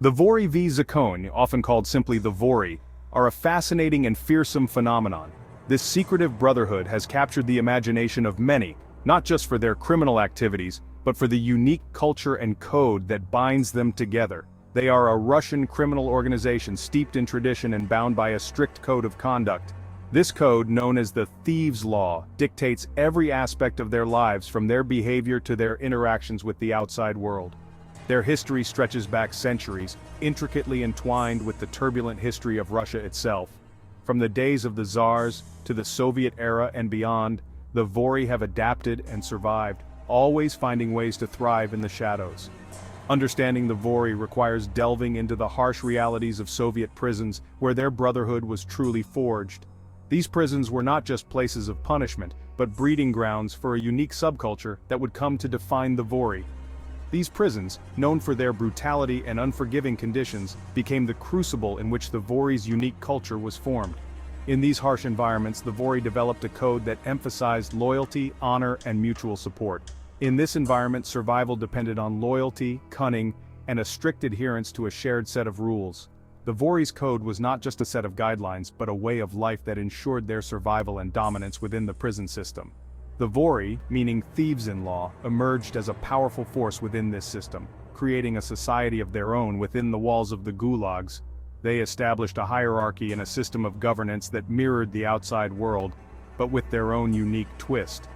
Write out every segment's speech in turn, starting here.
The Vory v Zakone, often called simply the Vory, are a fascinating and fearsome phenomenon. This secretive brotherhood has captured the imagination of many, not just for their criminal activities, but for the unique culture and code that binds them together. They are a Russian criminal organization steeped in tradition and bound by a strict code of conduct. This code, known as the Thieves' Law, dictates every aspect of their lives from their behavior to their interactions with the outside world. Their history stretches back centuries, intricately entwined with the turbulent history of Russia itself. From the days of the Tsars to the Soviet era and beyond, the Vory have adapted and survived, always finding ways to thrive in the shadows. Understanding the Vory requires delving into the harsh realities of Soviet prisons where their brotherhood was truly forged. These prisons were not just places of punishment, but breeding grounds for a unique subculture that would come to define the Vory. These prisons, known for their brutality and unforgiving conditions, became the crucible in which the Vory's unique culture was formed. In these harsh environments, the Vory developed a code that emphasized loyalty, honor, and mutual support. In this environment, survival depended on loyalty, cunning, and a strict adherence to a shared set of rules. The Vory's code was not just a set of guidelines, but a way of life that ensured their survival and dominance within the prison system. The Vory, meaning thieves-in-law, emerged as a powerful force within this system, creating a society of their own within the walls of the gulags. They established a hierarchy and a system of governance that mirrored the outside world, but with their own unique twist.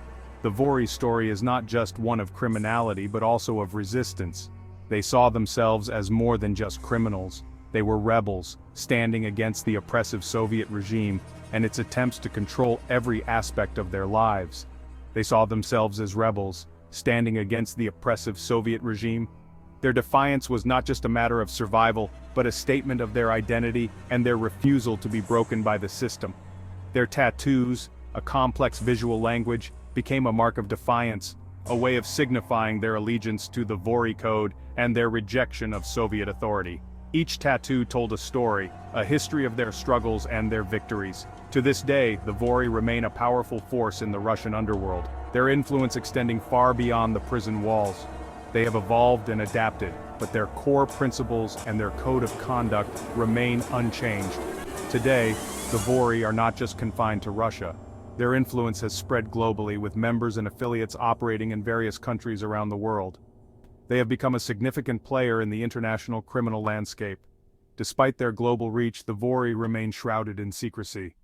The Vory's story is not just one of criminality but also of resistance. They saw themselves as more than just criminals. They were rebels, standing against the oppressive Soviet regime and its attempts to control every aspect of their lives. They saw themselves as rebels, standing against the oppressive Soviet regime. Their defiance was not just a matter of survival, but a statement of their identity and their refusal to be broken by the system. Their tattoos, a complex visual language, became a mark of defiance, a way of signifying their allegiance to the Vory code and their rejection of Soviet authority. Each tattoo told a story, a history of their struggles and their victories. To this day, the Vory remain a powerful force in the Russian underworld, their influence extending far beyond the prison walls. They have evolved and adapted, but their core principles and their code of conduct remain unchanged. Today, the Vory are not just confined to Russia. Their influence has spread globally, with members and affiliates operating in various countries around the world. They have become a significant player in the international criminal landscape. Despite their global reach, the Vory remain shrouded in secrecy.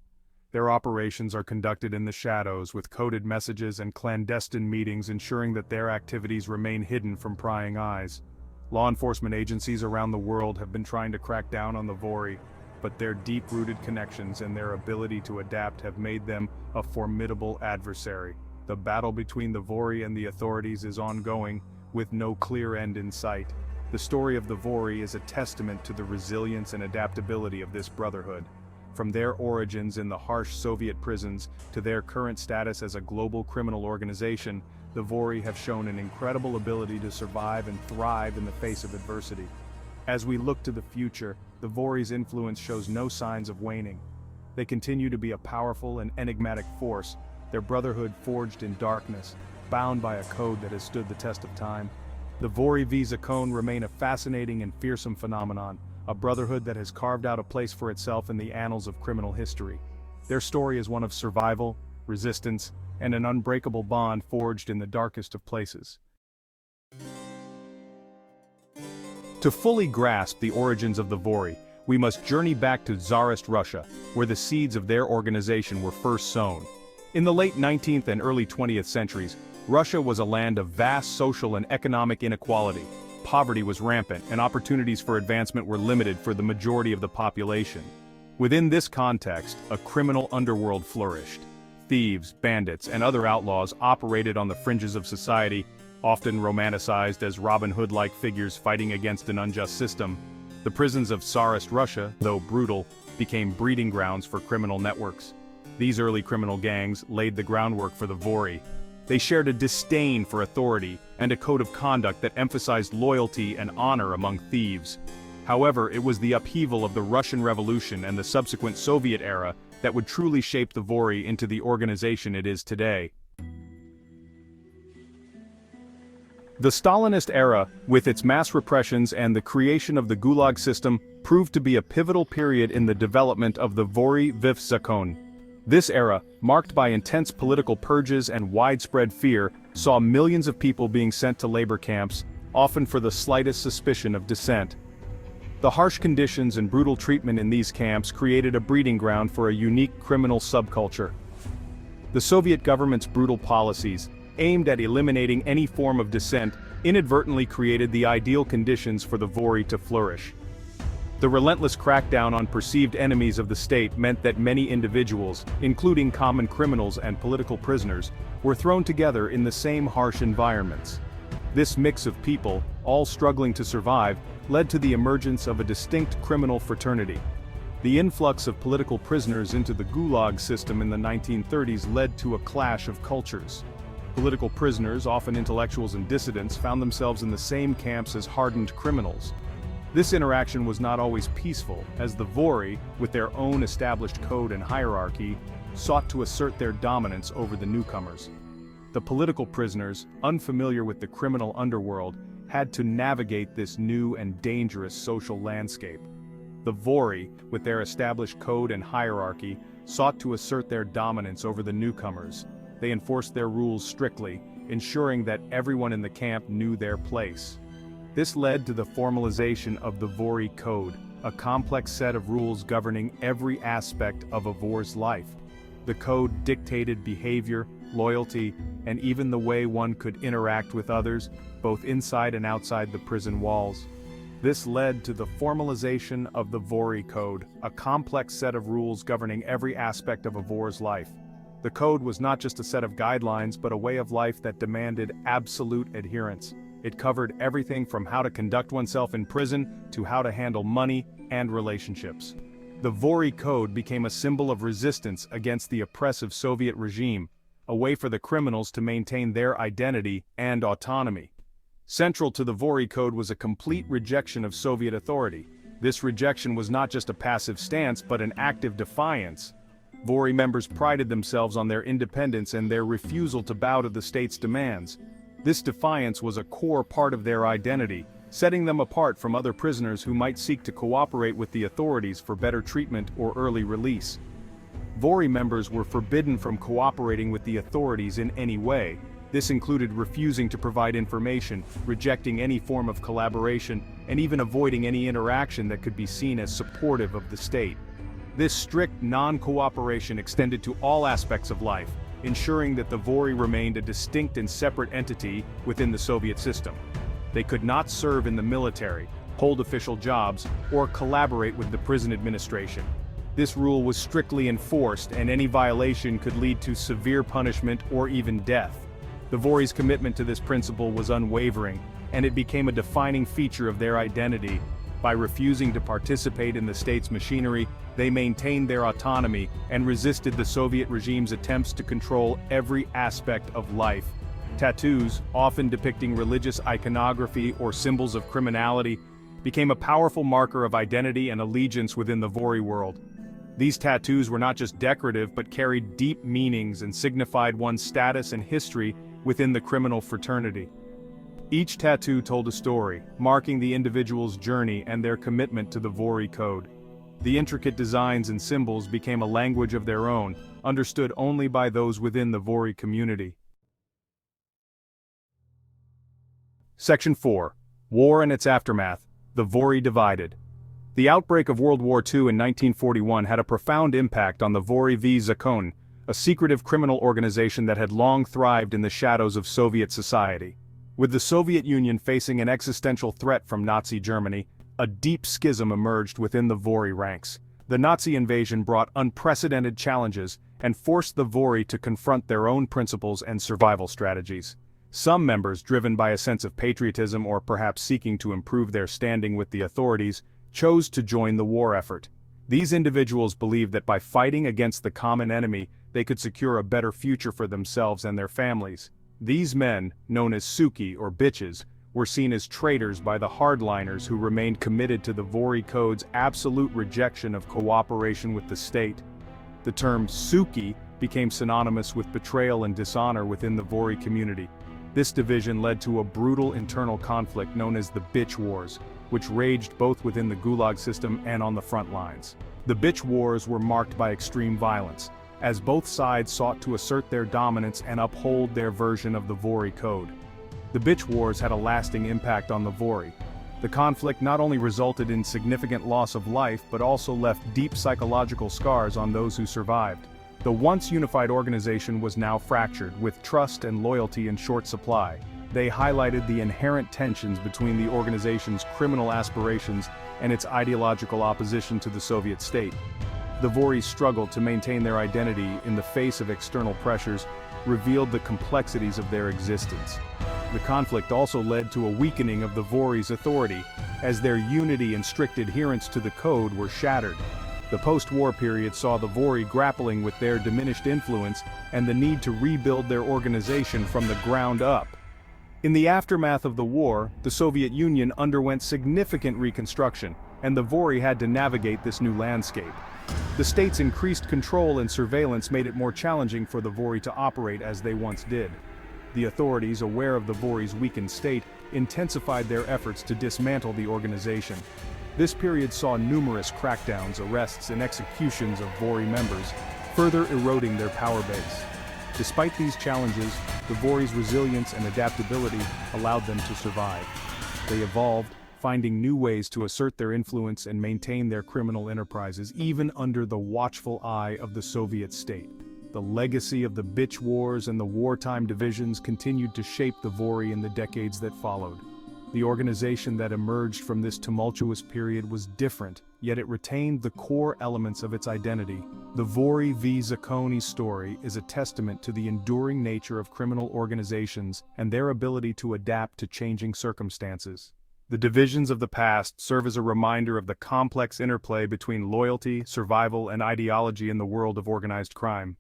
Their operations are conducted in the shadows, with coded messages and clandestine meetings ensuring that their activities remain hidden from prying eyes. Law enforcement agencies around the world have been trying to crack down on the Vory, but their deep-rooted connections and their ability to adapt have made them a formidable adversary. The battle between the Vory and the authorities is ongoing, with no clear end in sight. The story of the Vory is a testament to the resilience and adaptability of this brotherhood. From their origins in the harsh Soviet prisons to their current status as a global criminal organization, the Vory have shown an incredible ability to survive and thrive in the face of adversity. As we look to the future, the Vory's influence shows no signs of waning. They continue to be a powerful and enigmatic force, their brotherhood forged in darkness, bound by a code that has stood the test of time. The Vory v Zakone remain a fascinating and fearsome phenomenon, a brotherhood that has carved out a place for itself in the annals of criminal history. Their story is one of survival, resistance, and an unbreakable bond forged in the darkest of places. To fully grasp the origins of the Vory, we must journey back to Tsarist Russia, where the seeds of their organization were first sown. In the late 19th and early 20th centuries, Russia was a land of vast social and economic inequality. Poverty was rampant, and opportunities for advancement were limited for the majority of the population. Within this context, a criminal underworld flourished. Thieves, bandits, and other outlaws operated on the fringes of society, often romanticized as Robin Hood-like figures fighting against an unjust system. The prisons of Tsarist Russia, though brutal, became breeding grounds for criminal networks. These early criminal gangs laid the groundwork for the Vory. They shared a disdain for authority and a code of conduct that emphasized loyalty and honor among thieves. However, it was the upheaval of the Russian Revolution and the subsequent Soviet era that would truly shape the Vory into the organization it is today. The Stalinist era, with its mass repressions and the creation of the Gulag system, proved to be a pivotal period in the development of the Vory Zakone. This era, marked by intense political purges and widespread fear, saw millions of people being sent to labor camps, often for the slightest suspicion of dissent. The harsh conditions and brutal treatment in these camps created a breeding ground for a unique criminal subculture. The Soviet government's brutal policies, aimed at eliminating any form of dissent, inadvertently created the ideal conditions for the Vory to flourish. The relentless crackdown on perceived enemies of the state meant that many individuals, including common criminals and political prisoners, were thrown together in the same harsh environments. This mix of people, all struggling to survive, led to the emergence of a distinct criminal fraternity. The influx of political prisoners into the Gulag system in the 1930s led to a clash of cultures. Political prisoners, often intellectuals and dissidents, found themselves in the same camps as hardened criminals. This interaction was not always peaceful, as the Vory, with their own established code and hierarchy, sought to assert their dominance over the newcomers. The political prisoners, unfamiliar with the criminal underworld, had to navigate this new and dangerous social landscape. The Vory, with their established code and hierarchy, sought to assert their dominance over the newcomers. They enforced their rules strictly, ensuring that everyone in the camp knew their place. This led to the formalization of the Vory Code, a complex set of rules governing every aspect of a Vor's life. The code dictated behavior, loyalty, and even the way one could interact with others, both inside and outside the prison walls. This led to the formalization of the Vory Code, a complex set of rules governing every aspect of a Vor's life. The code was not just a set of guidelines but a way of life that demanded absolute adherence. It covered everything from how to conduct oneself in prison to how to handle money and relationships. The Vory Code became a symbol of resistance against the oppressive Soviet regime, a way for the criminals to maintain their identity and autonomy. Central to the Vory Code was a complete rejection of Soviet authority. This rejection was not just a passive stance but an active defiance. Vory members prided themselves on their independence and their refusal to bow to the state's demands. This defiance was a core part of their identity, setting them apart from other prisoners who might seek to cooperate with the authorities for better treatment or early release. Vory members were forbidden from cooperating with the authorities in any way. This included refusing to provide information, rejecting any form of collaboration, and even avoiding any interaction that could be seen as supportive of the state. This strict non-cooperation extended to all aspects of life, ensuring that the Vory remained a distinct and separate entity within the Soviet system. They could not serve in the military, hold official jobs, or collaborate with the prison administration. This rule was strictly enforced, and any violation could lead to severe punishment or even death. The Vory's commitment to this principle was unwavering, and it became a defining feature of their identity. By refusing to participate in the state's machinery, they maintained their autonomy and resisted the Soviet regime's attempts to control every aspect of life. Tattoos, often depicting religious iconography or symbols of criminality, became a powerful marker of identity and allegiance within the Vory world. These tattoos were not just decorative but carried deep meanings and signified one's status and history within the criminal fraternity. Each tattoo told a story, marking the individual's journey and their commitment to the Vory Code. The intricate designs and symbols became a language of their own, understood only by those within the Vory community. Section 4. War and its aftermath. The Vory divided. The outbreak of World War II in 1941 had a profound impact on the Vory Zakone, a secretive criminal organization that had long thrived in the shadows of Soviet society. With the Soviet Union facing an existential threat from Nazi Germany, a deep schism emerged within the Vory ranks. The Nazi invasion brought unprecedented challenges and forced the Vory to confront their own principles and survival strategies. Some members, driven by a sense of patriotism or perhaps seeking to improve their standing with the authorities, chose to join the war effort. These individuals believed that by fighting against the common enemy, they could secure a better future for themselves and their families. These men, known as Suki or bitches, were seen as traitors by the hardliners who remained committed to the Vory Code's absolute rejection of cooperation with the state. The term Suki became synonymous with betrayal and dishonor within the Vory community. This division led to a brutal internal conflict known as the Bitch Wars, which raged both within the Gulag system and on the front lines. The Bitch Wars were marked by extreme violence, as both sides sought to assert their dominance and uphold their version of the Vory Code. The Bitch Wars had a lasting impact on the Vory. The conflict not only resulted in significant loss of life but also left deep psychological scars on those who survived. The once unified organization was now fractured, with trust and loyalty in short supply. They highlighted the inherent tensions between the organization's criminal aspirations and its ideological opposition to the Soviet state. The Vory's struggle to maintain their identity in the face of external pressures revealed the complexities of their existence. The conflict also led to a weakening of the Vory's authority, as their unity and strict adherence to the code were shattered. The post-war period saw the Vory grappling with their diminished influence and the need to rebuild their organization from the ground up. In the aftermath of the war, the Soviet Union underwent significant reconstruction, and the Vory had to navigate this new landscape. The state's increased control and surveillance made it more challenging for the Vory to operate as they once did. The authorities, aware of the Vory's weakened state, intensified their efforts to dismantle the organization. This period saw numerous crackdowns, arrests, and executions of Vory members, further eroding their power base. Despite these challenges, the Vory's resilience and adaptability allowed them to survive. They evolved, finding new ways to assert their influence and maintain their criminal enterprises even under the watchful eye of the Soviet state. The legacy of the Bitch Wars and the wartime divisions continued to shape the Vory in the decades that followed. The organization that emerged from this tumultuous period was different, yet it retained the core elements of its identity. The Vory v. Zakone story is a testament to the enduring nature of criminal organizations and their ability to adapt to changing circumstances. The divisions of the past serve as a reminder of the complex interplay between loyalty, survival, and ideology in the world of organized crime.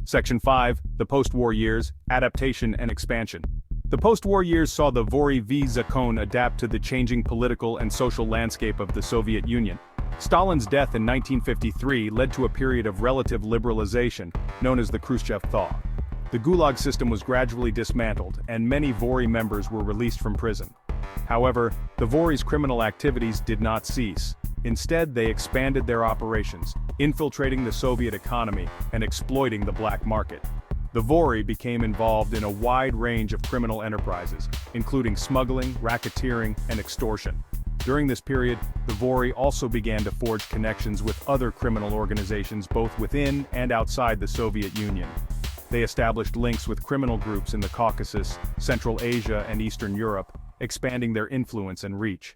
Section 5, the post-war years, adaptation and expansion. The post-war years saw the Vory v. Zakone adapt to the changing political and social landscape of the Soviet Union. Stalin's death in 1953 led to a period of relative liberalization, known as the Khrushchev Thaw. The Gulag system was gradually dismantled, and many Vory members were released from prison. However, the Vory's criminal activities did not cease. Instead, they expanded their operations, infiltrating the Soviet economy and exploiting the black market. The Vory became involved in a wide range of criminal enterprises, including smuggling, racketeering, and extortion. During this period, the Vory also began to forge connections with other criminal organizations both within and outside the Soviet Union. They established links with criminal groups in the Caucasus, Central Asia, and Eastern Europe, expanding their influence and reach.